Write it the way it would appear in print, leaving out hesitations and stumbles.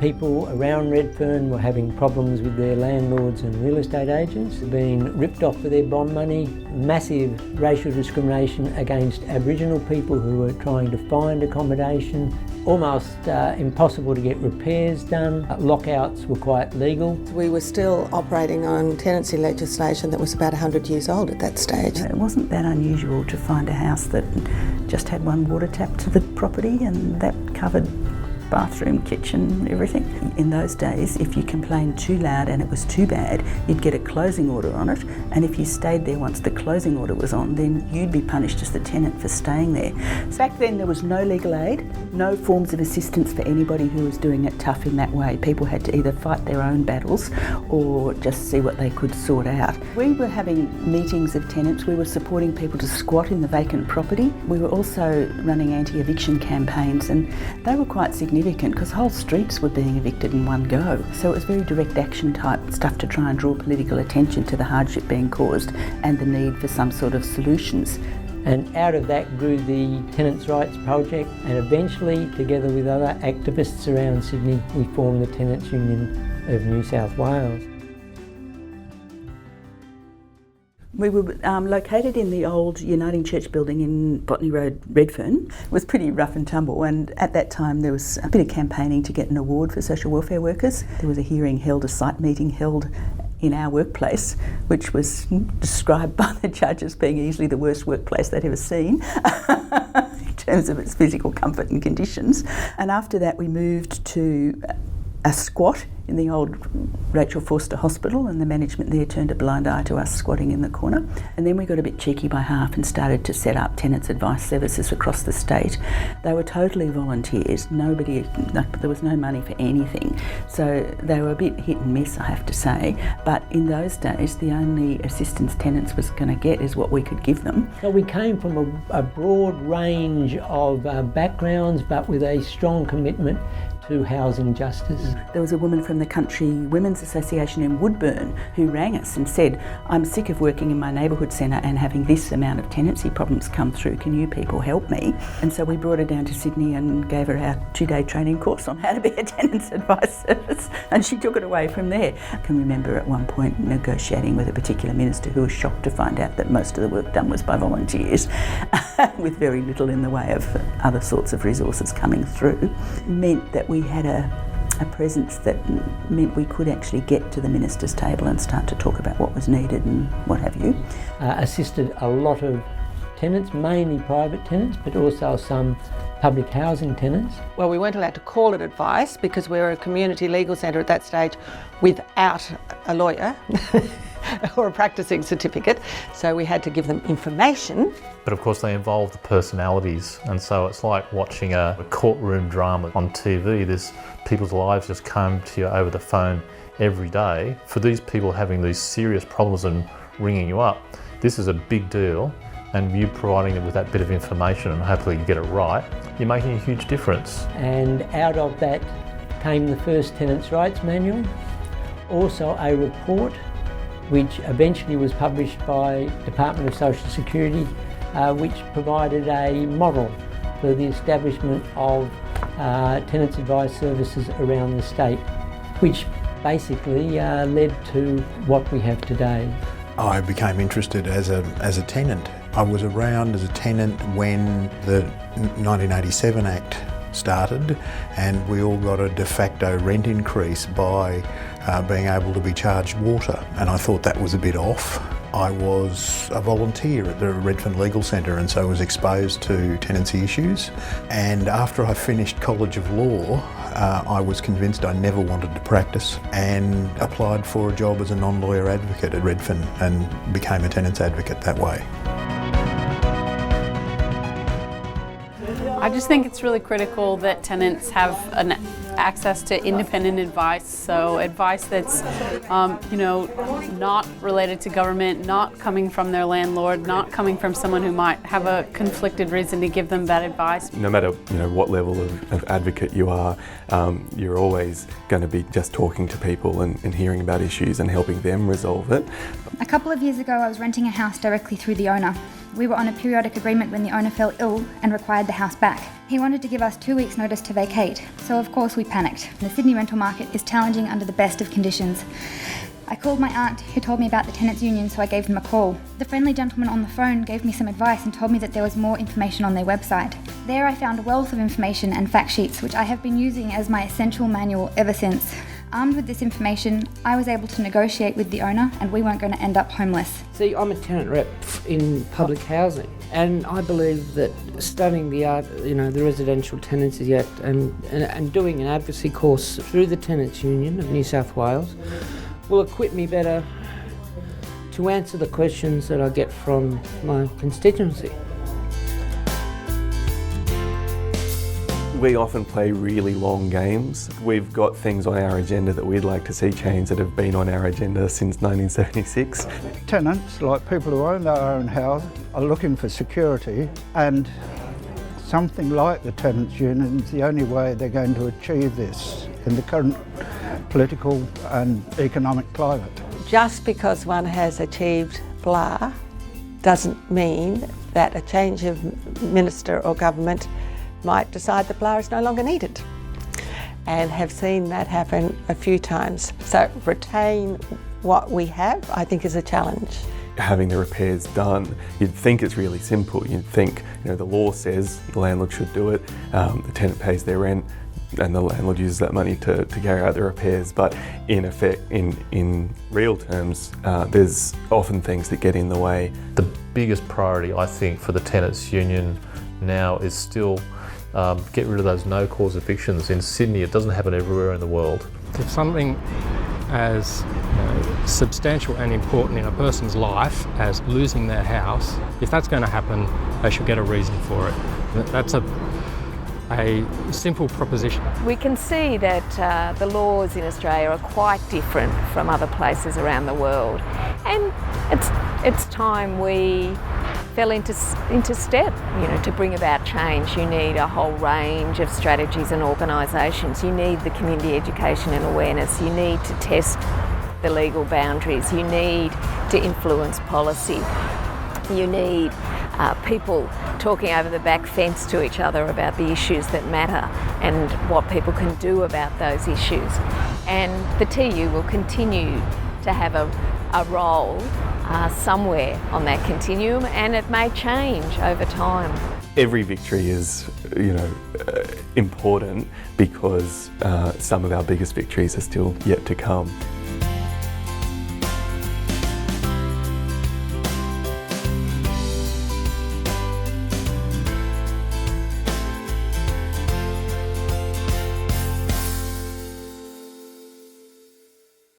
People around Redfern were having problems with their landlords and real estate agents, being ripped off for their bond money, massive racial discrimination against Aboriginal people who were trying to find accommodation, almost impossible to get repairs done. Lockouts were quite legal. We were still operating on tenancy legislation that was about 100 years old at that stage. It wasn't that unusual to find a house that just had one water tap to the property and that covered bathroom, kitchen, everything. In those days, if you complained too loud and it was too bad, you'd get a closing order on it, and if you stayed there once the closing order was on, then you'd be punished as the tenant for staying there. So back then there was no legal aid, no forms of assistance for anybody who was doing it tough in that way. People had to either fight their own battles or just see what they could sort out. We were having meetings of tenants, we were supporting people to squat in the vacant property. We were also running anti-eviction campaigns, and they were quite significant because whole streets were being evicted in one go. So it was very direct action type stuff to try and draw political attention to the hardship being caused and the need for some sort of solutions. And out of that grew the Tenants' Rights Project, and eventually, together with other activists around Sydney, we formed the Tenants' Union of New South Wales. We were located in the old Uniting Church building in Botany Road, Redfern. It was pretty rough and tumble, and at that time there was a bit of campaigning to get an award for social welfare workers. There was a hearing held, a site meeting held in our workplace, which was described by the judge as being easily the worst workplace they'd ever seen in terms of its physical comfort and conditions. And after that we moved to a squat in the old Rachel Forster Hospital, and the management there turned a blind eye to us squatting in the corner. And then we got a bit cheeky by half and started to set up tenants' advice services across the state. They were totally volunteers, there was no money for anything. So they were a bit hit and miss, I have to say. But in those days, the only assistance tenants was going to get is what we could give them. So we came from a broad range of backgrounds, but with a strong commitment to housing justice. There was a woman from the Country Women's Association in Woodburn who rang us and said, I'm sick of working in my neighbourhood centre and having this amount of tenancy problems come through, can you people help me? And so we brought her down to Sydney and gave her our 2-day training course on how to be a tenants advice service, and she took it away from there. I can remember at one point negotiating with a particular minister who was shocked to find out that most of the work done was by volunteers with very little in the way of other sorts of resources coming through. It meant that we had a presence that meant we could actually get to the minister's table and start to talk about what was needed and what have you. Assisted a lot of tenants, mainly private tenants, but also some public housing tenants. Well, we weren't allowed to call it advice because we were a community legal centre at that stage without a lawyer or a practising certificate, so we had to give them information. But of course they involve the personalities, and so it's like watching a courtroom drama on TV. There's people's lives just come to you over the phone every day. For these people having these serious problems and ringing you up, this is a big deal, and you providing them with that bit of information and hopefully you get it right, you're making a huge difference. And out of that came the first Tenants' Rights Manual, also a report which eventually was published by Department of Social Security, which provided a model for the establishment of tenants' advice services around the state, which basically led to what we have today. I became interested as a tenant. I was around as a tenant when the 1987 Act started, and we all got a de facto rent increase by being able to be charged water, and I thought that was a bit off. I was a volunteer at the Redfern Legal Centre, and so was exposed to tenancy issues. And after I finished College of Law, I was convinced I never wanted to practice and applied for a job as a non-lawyer advocate at Redfern and became a tenants advocate that way. I just think it's really critical that tenants have access to independent advice, so advice that's not related to government, not coming from their landlord, not coming from someone who might have a conflicted reason to give them bad advice. No matter what level of advocate you are, you're always going to be just talking to people and hearing about issues and helping them resolve it. A couple of years ago I was renting a house directly through the owner. We were on a periodic agreement when the owner fell ill and required the house back. He wanted to give us 2 weeks' notice to vacate, so of course we panicked. The Sydney rental market is challenging under the best of conditions. I called my aunt, who told me about the tenants' union, so I gave them a call. The friendly gentleman on the phone gave me some advice and told me that there was more information on their website. There I found a wealth of information and fact sheets, which I have been using as my essential manual ever since. Armed with this information, I was able to negotiate with the owner, and we weren't going to end up homeless. See, I'm a tenant rep in public housing, and I believe that studying the art, the Residential Tenancy Act and doing an advocacy course through the Tenants Union of New South Wales will equip me better to answer the questions that I get from my constituency. We often play really long games. We've got things on our agenda that we'd like to see change that have been on our agenda since 1976. Tenants, like people who own their own house, are looking for security, and something like the Tenants Union is the only way they're going to achieve this in the current political and economic climate. Just because one has achieved blah doesn't mean that a change of minister or government might decide that blah is no longer needed, and have seen that happen a few times. So retain what we have, I think, is a challenge. Having the repairs done, you'd think it's really simple. You'd think, the law says the landlord should do it, the tenant pays their rent, and the landlord uses that money to carry out the repairs. But in effect, in real terms, there's often things that get in the way. The biggest priority, I think, for the Tenants Union now is still get rid of those no-cause evictions. In Sydney, it doesn't happen everywhere in the world. If something as substantial and important in a person's life as losing their house, if that's going to happen, they should get a reason for it. That's a simple proposition. We can see that the laws in Australia are quite different from other places around the world, and it's time we fell into step. To bring about change, you need a whole range of strategies and organisations. You need the community education and awareness. You need to test the legal boundaries. You need to influence policy. You need people talking over the back fence to each other about the issues that matter and what people can do about those issues. And the TU will continue to have a role somewhere on that continuum, and it may change over time. Every victory is, important because some of our biggest victories are still yet to come.